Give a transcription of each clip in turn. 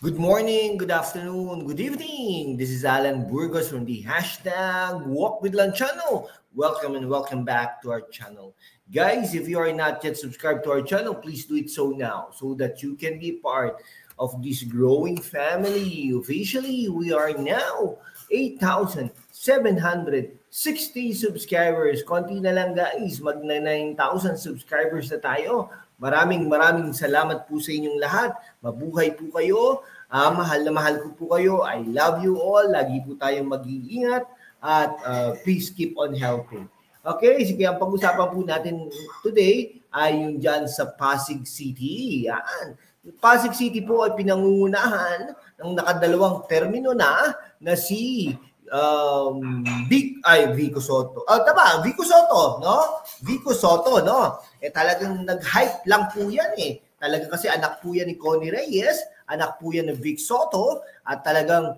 Good morning, good afternoon, good evening. This is Alan Burgos from the hashtag Walk with Lan channel. Welcome and welcome back to our channel. Guys, if you are not yet subscribed to our channel, please do it so now so that you can be part of this growing family. Officially, we are now 8,760 subscribers. Konti na lang guys, magna 9,000 subscribers na tayo. Maraming salamat po sa inyong lahat. Mabuhay po kayo. Mahal na mahal ko po kayo. I love you all. Lagi po tayong mag-iingat at please keep on helping. Okay, sige, ang pag-usapan po natin today ay yung dyan sa Pasig City. Yan. Pasig City po ay pinangungunahan ng nakadalawang termino na si Vico Sotto. Vico Sotto, no? Vico Sotto, no? Talagang nag-hype lang po yan eh. Talaga kasi anak po yan ni Connie Reyes, anak po yan ni Vic Sotto, at talagang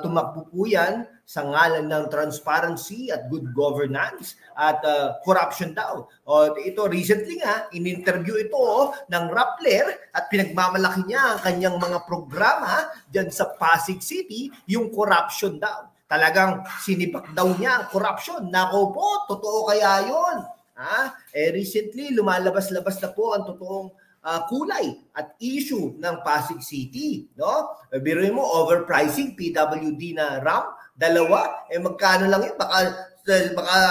tumakbo po yan sa ngalan ng transparency at good governance at corruption daw. Ito recently nga, in-interview ito ng Rappler at pinagmamalaki niya ang kanyang mga programa dyan sa Pasig City, yung corruption daw. Talagang sinibak daw niya ang corruption. Nako po, totoo kaya yun? Recently, lumalabas-labas na po ang totoong kulay at issue ng Pasig City, no? Biruin mo, overpricing, PWD na RAM, dalawa, magkano lang yun? Baka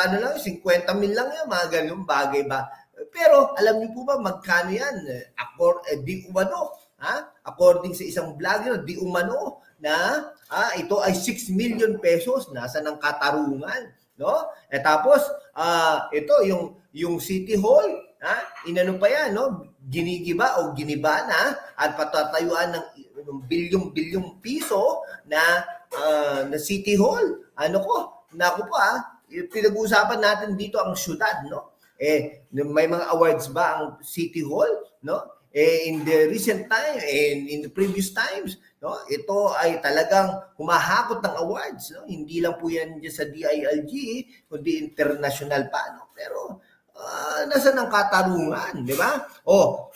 ano lang, 50 mil lang yun, mga ganun bagay ba? Pero alam niyo po ba magkano yan? Di umano, according sa isang vlogger, di umano na ito ay 6 million pesos, nasa ng katarungan, no? Tapos ito yung City Hall, inano pa yan, no? Ginigiba o giniba na at patatayuan ng bilyong piso na City Hall. Naku po pinag-uusapan natin dito ang syudad, no? May mga awards ba ang City Hall, no? In the recent time, in the previous times, no? Ito ay talagang humahakot ng awards, no? Hindi lang po yan sa DILG, kundi international pa, no? Pero nasa ng katarungan, di ba?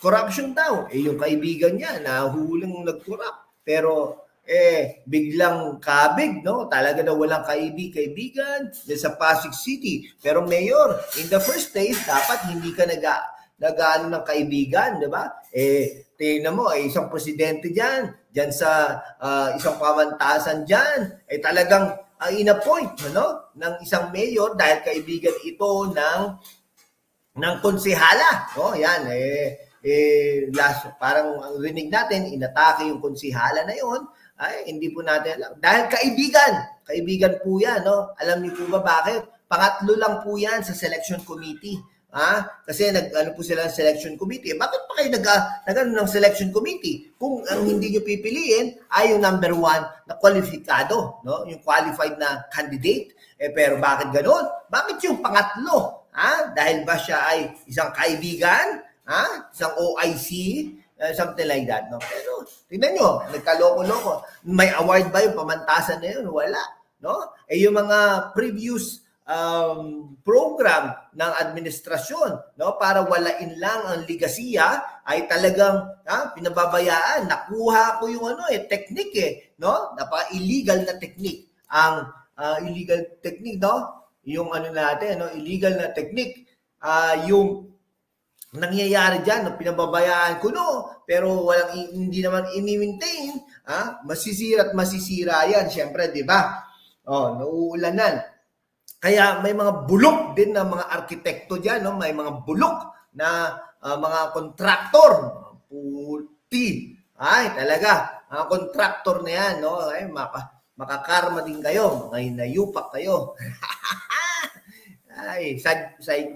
Corruption daw. Yung kaibigan niya, nahuling nag-corrupt. Pero, biglang kabig, no? Talaga na walang kaibigan sa Pasig City. Pero Mayor, in the first place, dapat hindi ka nag-ano ng kaibigan, di ba? Tingnan mo, isang presidente dyan sa isang pamantasan dyan, talagang in-appoint, no? Ng isang mayor dahil kaibigan ito ng konsehala. Yan, last, parang ang rinig natin, inatake yung konsehala na yon. Hindi po natin alam. Dahil kaibigan po yan, no? Alam niyo po ba bakit? Pangatlo lang po yan sa selection committee. Kasi nag-ano po sila ng selection committee. Bakit pa kayo nag-ano ng selection committee? Kung ang hindi nyo pipiliin ay yung number 1 na kwalifikado, no? Yung qualified na candidate. Pero bakit ganoon? Bakit yung pangatlo? Dahil ba siya ay isang kaibigan? Isang OIC? Something like that, no? Pero tingnan nyo, nagkaloko-loko. May award ba yung pamantasan na yun? Wala, no? Yung mga previous program ng administrasyon, no, para walain lang ang ligasiya ay talagang pinababayaan. Nakuha ko yung technique, no? Napaka-illegal na technique. Ang illegal technique, no? Yung natin, no? Illegal na technique, yung nangyayari diyan, no? Pinababayaan ko, no? Pero hindi naman ini-maintain, masisira at masisira yan, syempre, di ba? Nauulanan. Kaya may mga bulok din na mga arkitekto diyan, no? May mga bulok na mga kontraktor, puti. Talaga, mga kontraktor na yan, no? Makakarma din kayo, mga hinayupak kayo.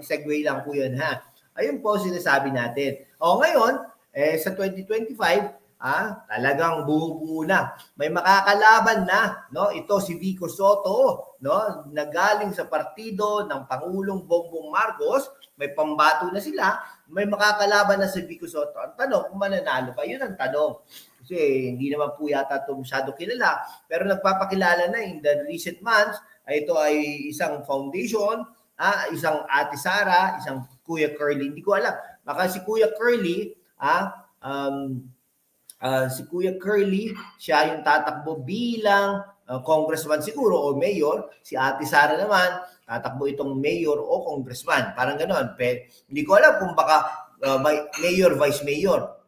Segue lang po 'yun, ha. Ayun po sinasabi natin. Ngayon, sa 2025, talagang buo na. May makakalaban na, no? Ito si Vico Sotto, no? Nagaling sa partido ng Pangulong Bongbong Marcos, may pambato na sila, may makakalaban na si Vico Sotto. Ang tanong, kung mananalo pa, yun ang tanong. Kasi hindi naman po yata ito masyado kilala, pero nagpapakilala na in the recent months. Ito ay isang foundation, isang Ate Sara, isang Kuya Curly. Hindi ko alam. Baka si Kuya Curly, si Kuya Curly, siya yung tatakbo bilang congressman siguro o mayor. Si Ate Sara naman, tatakbo itong mayor o congressman. Parang gano'n. Hindi ko alam kung baka mayor, vice mayor.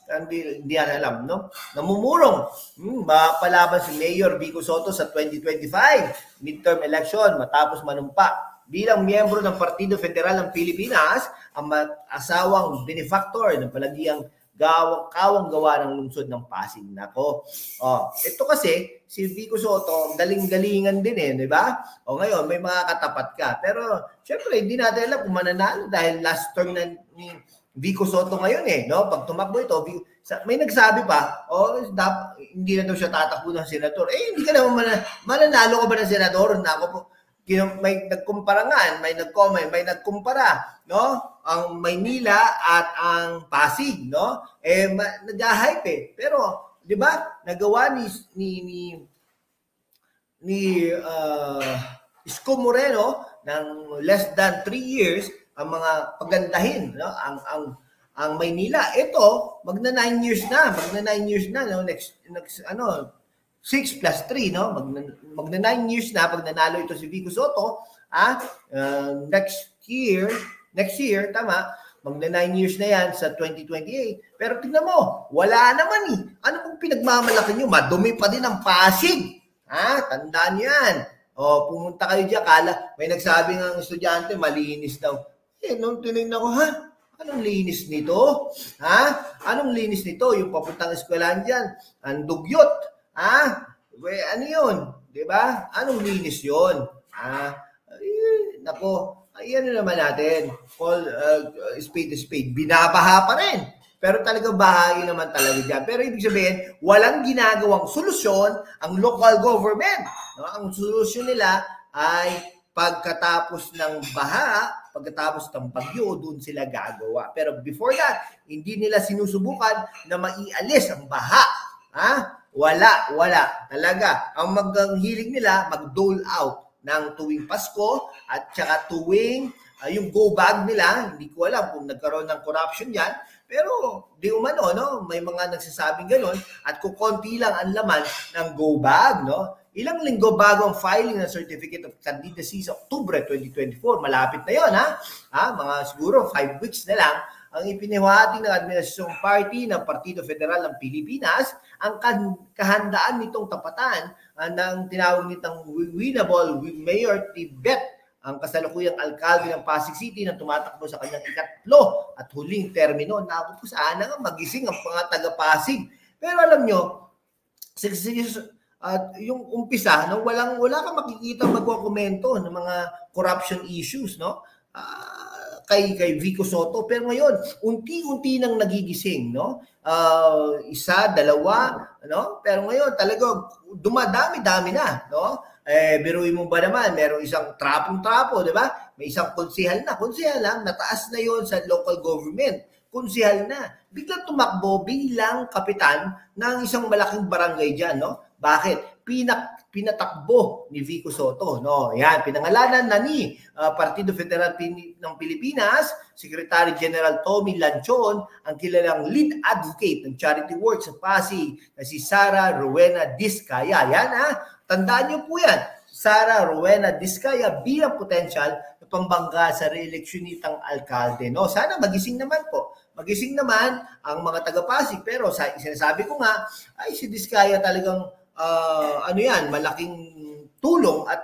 Hindi yan alam, no? Namumurong. Mapalaban si Mayor Vico Soto sa 2025 midterm election matapos manumpa bilang miyembro ng Partido Federal ng Pilipinas ang asawang benefactor ng palagiang kawang gawa ng lungsod ng Pasig. Nako. Ito kasi si Vico Soto, galing-galingan din di ba? Ngayon may mga katapat ka. Pero syempre hindi natin alam kung mananalo dahil last term na ni Vico Soto ngayon no? Pag tumakbo ito, may nagsabi pa, hindi na daw siya tatakbo ng senador. Hindi ka naman mananalo ka ba ng senador? Nako po. May nagkumpara nga, may nagkumpara, no? Ang Maynila at ang Pasig, no? Nag-hype Pero, 'di ba? Nagawa ni Isko Moreno ng less than 3 years ang mga pagandahin, no? Ang Maynila, ito magna 9 years na, no? Next 6 plus 3, no? Magna 9 years na pag nanalo ito si Vico Soto, next year, tama, magna 9 years na yan sa 2028. Pero tingnan mo, wala naman Ano pong pinagmamalaki nyo? Madumi pa din ang Pasig. Tandaan nyo yan. Pumunta kayo dyan, may nagsabi ng estudyante, malinis daw. Nung tinignan ko, anong linis nito? Anong linis nito? Yung papuntang eskwelahan dyan, ang dugyot. Ano yun? Diba? Anong linis yun? Nako, ano naman natin? Call spade to spade. Binabaha pa rin. Pero talagang bahayin naman talaga dyan. Pero ibig sabihin, walang ginagawang solusyon ang local government. No? Ang solusyon nila ay pagkatapos ng baha, pagkatapos ng bagyo, doon sila gagawa. Pero before that, hindi nila sinusubukan na maialis ang baha. Wala. Talaga. Ang hiling nila, mag-dole out ng tuwing Pasko at saka tuwing yung go bag nila. Hindi ko alam kung nagkaroon ng corruption yan. Pero di umano, no? May mga nagsasabing gano'n at kukonti lang ang laman ng go bag, no? Ilang linggo bago ang filing ng Certificate of Candidacy sa Oktubre 2024. Malapit na yon mga siguro 5 weeks na lang ang ipinahati ng Administrasyong Party ng Partido Federal ng Pilipinas ang kahandaan nitong tapatan ng tinawag nitong winnable Mayor Tibet, ang kasalukuyang alkalde ng Pasig City na tumatakbo sa kanyang ikatlo at huling termino. Naku po, sana nga magising ang mga taga-Pasig. Pero alam nyo, yung umpisa, no, wala kang makikita magwakomento ng mga corruption issues, no? Kay Vico Soto, pero ngayon unti-unti nang nagigising, no? Isa, dalawa, no? Pero ngayon talaga dumadami-dami na, no? Biruin mo ba naman, merong isang trapong-trapo, di ba? May isang konsehal lang, nataas na yon sa local government. Konsehal na. Biglang tumakbo bilang kapitan ng isang malaking barangay diyan, no? Bakit? Pinatakbo ni Vico Soto, no? Yan, pinangalanan na ni Partido Federal ng Pilipinas, Secretary General Tommy Lanchon, ang kilalang lead advocate ng charity work sa Pasig na si Sara Rowena Diskaya. Yan tandaan niyo po yan. Sara Rowena Diskaya bilang potential na pambangga sa re-eleksyon nitang alkalde, no? Sana magising naman po. Magising naman ang mga taga-Pasig, pero sinasabi ko nga, ay si Diskaya talagang malaking tulong at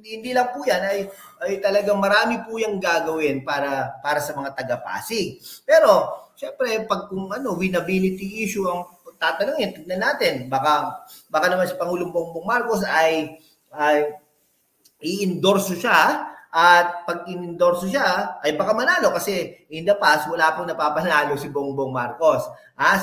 hindi lang po yan ay talagang marami po yung gagawin para sa mga taga-Pasig. Pero syempre pag winnability issue ang tatanungin, tignan natin, baka naman si Pangulong Bongbong Marcos ay i-endorse siya, at pag in-endorse siya ay baka manalo kasi in the past wala pong napapanalo si Bongbong Marcos.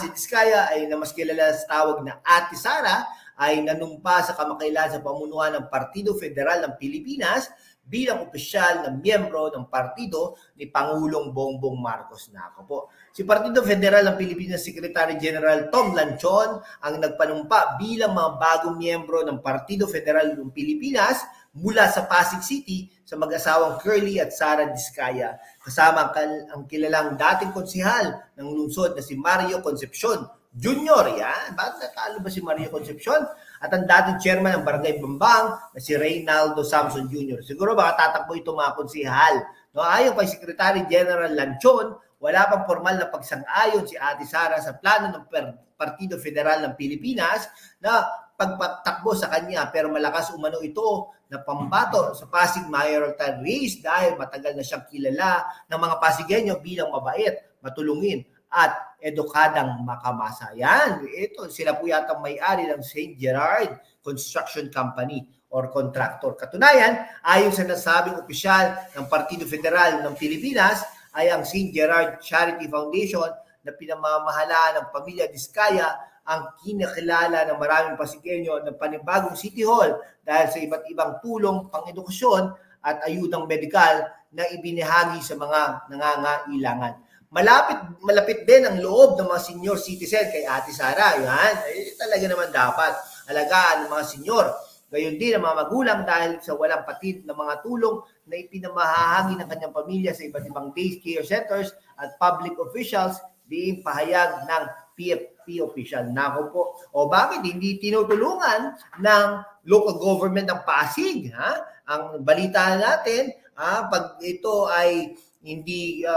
Si Diskaya ay na mas kilala sa tawag na Ate Sara ay nanumpa sa kamakailan sa pamunuan ng Partido Federal ng Pilipinas bilang opisyal na miyembro ng partido ni Pangulong Bongbong Marcos. Nako po. Si Partido Federal ng Pilipinas Secretary General Tom Lanchon ang nagpanumpa bilang mga bagong miyembro ng Partido Federal ng Pilipinas mula sa Pasig City sa mag-asawang Curly at Sara Diskaya. Kasama ang kilalang dating konsehal ng lungsod na si Mario Concepcion Jr. Yan. Bakit natalo ba si Maria Concepcion? At ang dating chairman ng Barangay Bambang na si Reynaldo Samson Jr. Siguro baka tatakbo ito mga konsihal. No, ayon kay Secretary General Lanchon, wala pang formal na pagsang-ayon si Ate Sara sa plano ng Partido Federal ng Pilipinas na pagpatakbo sa kanya, pero malakas umano ito na pambato sa Pasig mayoral race dahil matagal na siyang kilala ng mga Pasigueño bilang mabait, matulungin at edukadang makamasa. Yan, ito sila po yata may-ari ng St. Gerard Construction Company or contractor. Katunayan, ayon sa nasabing opisyal ng Partido Federal ng Pilipinas ay ang St. Gerard Charity Foundation na pinamamahalaan ng pamilya Diskaya ang kinakilala ng maraming Pasigueño ng panibagong City Hall dahil sa iba't ibang tulong pang-edukasyon at ayudang medikal na ibinahagi sa mga nangangailangan. Malapit din ang loob ng mga senior citizen kay Ate Sara. Yan, talaga naman dapat alagaan ng mga senior. Gayon din ang mga magulang dahil sa walang patid na mga tulong na ipinamahahagi ng kanyang pamilya sa iba't ibang daycare centers at public officials diing pahayag ng PFP official. Nako po. O bakit hindi tinutulungan ng local government ng Pasig? Ha? Ang balita natin, pag ito ay hindi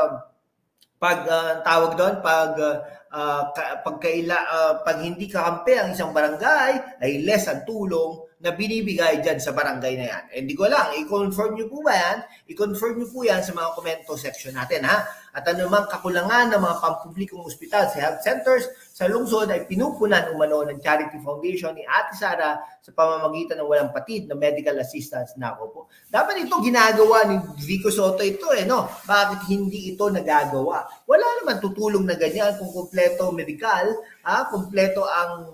tawag doon pag hindi kakampi ang isang barangay ay less ang tulong na binibigay dyan sa barangay na yan. Hindi ko lang, i-confirm nyo po ba yan? I-confirm nyo po yan sa mga komento section natin, ha? At anumang kakulangan ng mga pampublikong ospital sa health centers sa lungsod ay pinupunan umano ng Charity Foundation ni Ate Sara sa pamamagitan ng walang patid na medical assistance. Nako po. Dapat ito ginagawa ni Vico Soto ito no? Bakit hindi ito nagagawa? Wala naman tutulong na ganyan kung kumpleto medical, kumpleto ang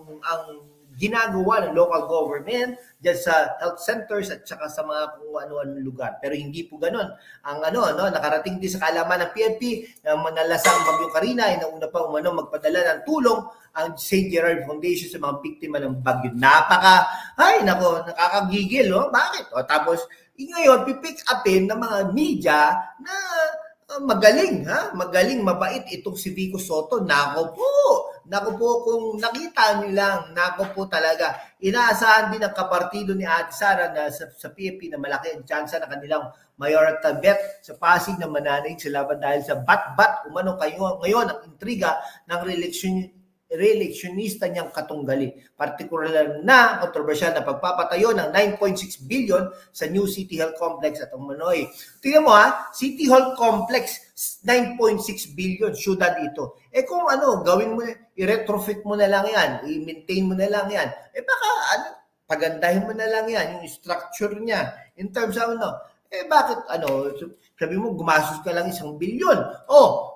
ginagawa ng local government dyan sa health centers at saka sa mga kung ano-ano lugar. Pero hindi po ganun. Ang nakarating din sa kaalaman ng PNP na manalasang Bagyong Karina ay nauna pa magpadala ng tulong ang St. Gerard Foundation sa mga biktima ng bagyo. Nakakagigil, no? Bakit? Tapos, ngayon, pipick upin ng mga media na magaling, mabait itong si Vico Soto. Nako po, kung nakita nyo lang, nako po talaga. Inaasahan din ang kapartido ni Ate Sara na sa PFP na malaki ang tsansa na kanilang mayoral bet sa Pasig na mananaig sa laban dahil sa bat-bat umano kayo ngayon ang intriga ng re-electionista niyang katunggali. Partikular na kontrobersyal na pagpapatayo ng 9.6 billion sa new City Hall Complex at Manoy. Tingnan mo City Hall Complex, 9.6 billion, syudad ito. Kung gawin mo, i-retrofit mo na lang yan, i-maintain mo na lang yan, baka pagandahin mo na lang yan, yung structure niya, in terms of bakit sabi mo, gumastos ka lang 1 billion.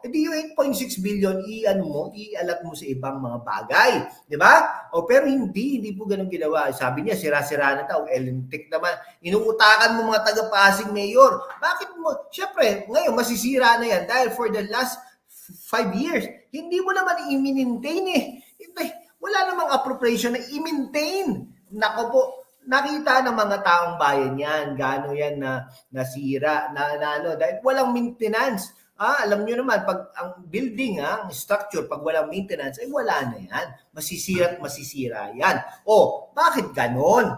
Edi yung 8.6 billion, ialat mo sa ibang mga bagay. Di ba? Pero hindi po ganun ginawa. Sabi niya, sira-sira na daw, elintik naman. Inuutakan mo mga taga-Pasig Mayor. Bakit mo? Siyempre, ngayon, masisira na yan dahil for the last 5 years, hindi mo naman i-maintain Wala namang appropriation na i-maintain. Nako po, nakita ng mga taong bayan yan, gaano yan na nasira, dahil walang maintenance. Alam nyo naman, pag ang building, ang structure, pag walang maintenance, ay wala na yan. Masisira at masisira yan. Bakit ganon?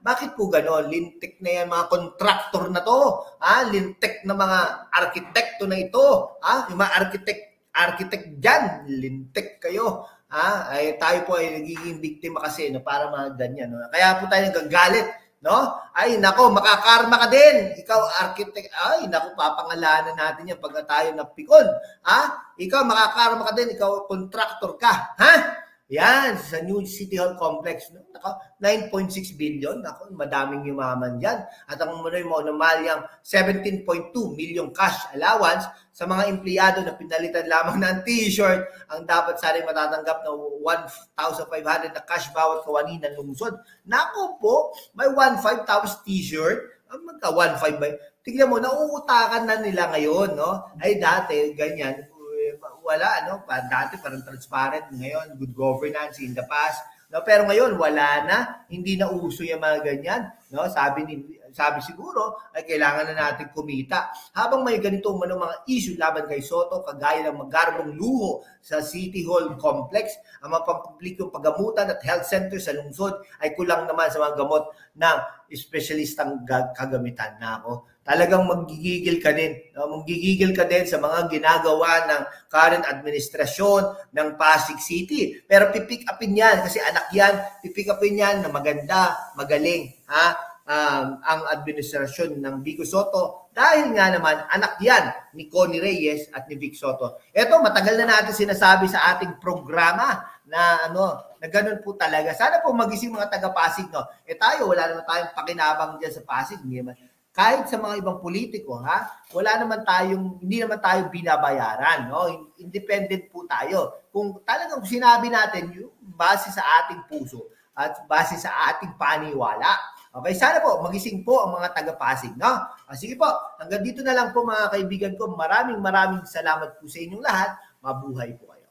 Bakit po ganon? Lintik na yan mga kontraktor na to. Lintik na mga arkitekto na ito. Yung mga architect dyan, lintik kayo. Tayo po ay nagiging biktima kasi para mga ganyan. Kaya po tayo nagagalit. Ay, nako, makakarma ka din. Ikaw, architect. Ay, nako, papangalanan natin yan pag tayo napikon. Ikaw, makakarma ka din. Ikaw, contractor ka. Yan, sa New City Hall Complex. 9.6 billion. Ako, madaming yumaman dyan. At ang manoy mo, namalyang 17.2 million cash allowance sa mga empleyado na pinalitan lamang ng t-shirt ang dapat sana matatanggap na 1,500 na cash bawat kawani ng lungsod. Naku po, may 1,500 tapos t-shirt. Magka 1,500 ba? Tignan mo, nauutakan na nila ngayon. Ay dati, ganyan. Wala, dati parang transparent. Ngayon, good governance in the past. Pero ngayon, wala na. Hindi na uso yung mga ganyan. no? Sabi siguro ay kailangan na natin kumita. Habang may ganitong mga issue laban kay Soto, kagaya ng magarbong luho sa City Hall Complex, ang mga pampublikong paggamutan at health center sa lungsod ay kulang naman sa mga gamot ng espesyalistang kagamitan. Nako, talagang magigigil ka din. No? Magigigil ka din sa mga ginagawa ng current administrasyon ng Pasig City. Pero pipick upin yan kasi anak yan, pipick upin yan na maganda, magaling. Ang administrasyon ng Vico Soto dahil nga naman anak yan ni Connie Reyes at ni Vic Soto. Ito, matagal na natin sinasabi sa ating programa na na ganun po talaga. Sana po magising mga taga-Pasig, no? Tayo, wala naman tayong pakinabang diyan sa Pasig, hindi naman. Kahit sa mga ibang politiko, hindi naman tayo binabayaran, no? Independent po tayo. Kung talagang sinabi natin yung base sa ating puso at base sa ating paniwala. Okay, sana po magising po ang mga taga-Pasig, no? Sige po, hanggang dito na lang po mga kaibigan ko. Maraming salamat po sa inyong lahat. Mabuhay po kayo.